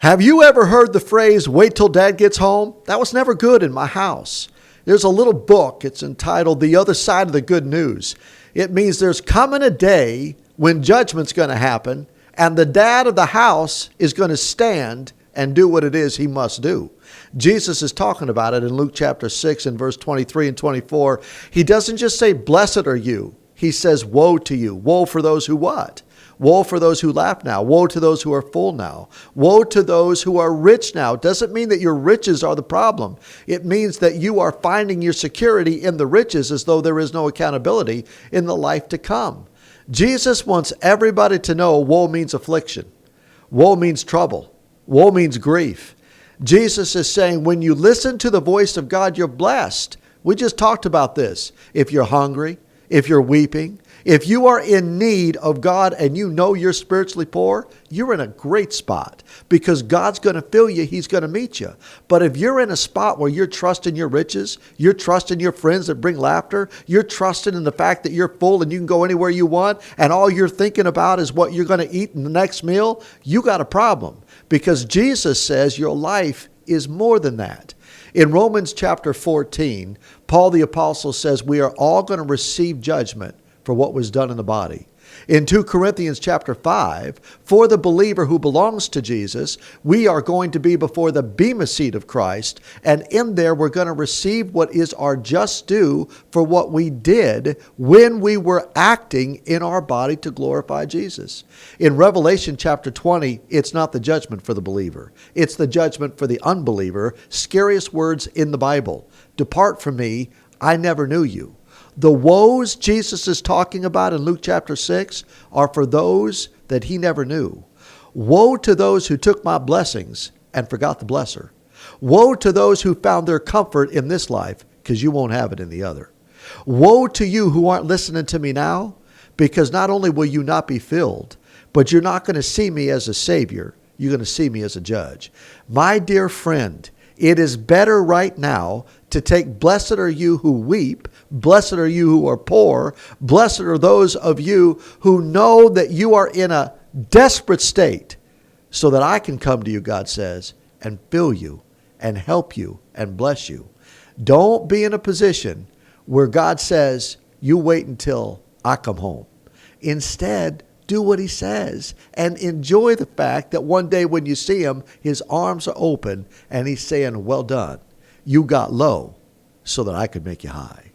Have you ever heard the phrase, wait till dad gets home? That was never good in my house. There's a little book. It's entitled The Other Side of the Good News. It means there's coming a day when judgment's going to happen and the dad of the house is going to stand and do what it is he must do. Jesus is talking about it in Luke chapter 6 and verse 23 and 24. He doesn't just say, blessed are you. He says, woe to you. Woe for those who what? Woe for those who laugh now. Woe to those who are full now. Woe to those who are rich now. Doesn't mean that your riches are the problem. It means that you are finding your security in the riches as though there is no accountability in the life to come. Jesus wants everybody to know woe means affliction. Woe means trouble. Woe means grief. Jesus is saying when you listen to the voice of God, you're blessed. We just talked about this. If you're hungry, if you're weeping, if you are in need of God and you know you're spiritually poor, you're in a great spot because God's going to fill you. He's going to meet you. But if you're in a spot where you're trusting your riches, you're trusting your friends that bring laughter, you're trusting in the fact that you're full and you can go anywhere you want, and all you're thinking about is what you're going to eat in the next meal, you got a problem because Jesus says your life is more than that. In Romans chapter 14, Paul the Apostle says we are all going to receive judgment for what was done in the body. In 2 Corinthians chapter 5, for the believer who belongs to Jesus, we are going to be before the bema seat of Christ, and in there we're going to receive what is our just due for what we did when we were acting in our body to glorify Jesus. In Revelation chapter 20, it's not the judgment for the believer. It's the judgment for the unbeliever. Scariest words in the Bible. Depart from me, I never knew you. The woes Jesus is talking about in Luke chapter 6 are for those that he never knew. Woe to those who took my blessings and forgot the blesser. Woe to those who found their comfort in this life because you won't have it in the other. Woe to you who aren't listening to me now because not only will you not be filled, but you're not going to see me as a savior. You're going to see me as a judge. My dear friend, it is better right now to take blessed are you who weep, blessed are you who are poor, blessed are those of you who know that you are in a desperate state so that I can come to you, God says, and fill you and help you and bless you. Don't be in a position where God says, you wait until I come home. Instead, do what he says and enjoy the fact that one day when you see him, his arms are open and he's saying, well done. You got low so that I could make you high.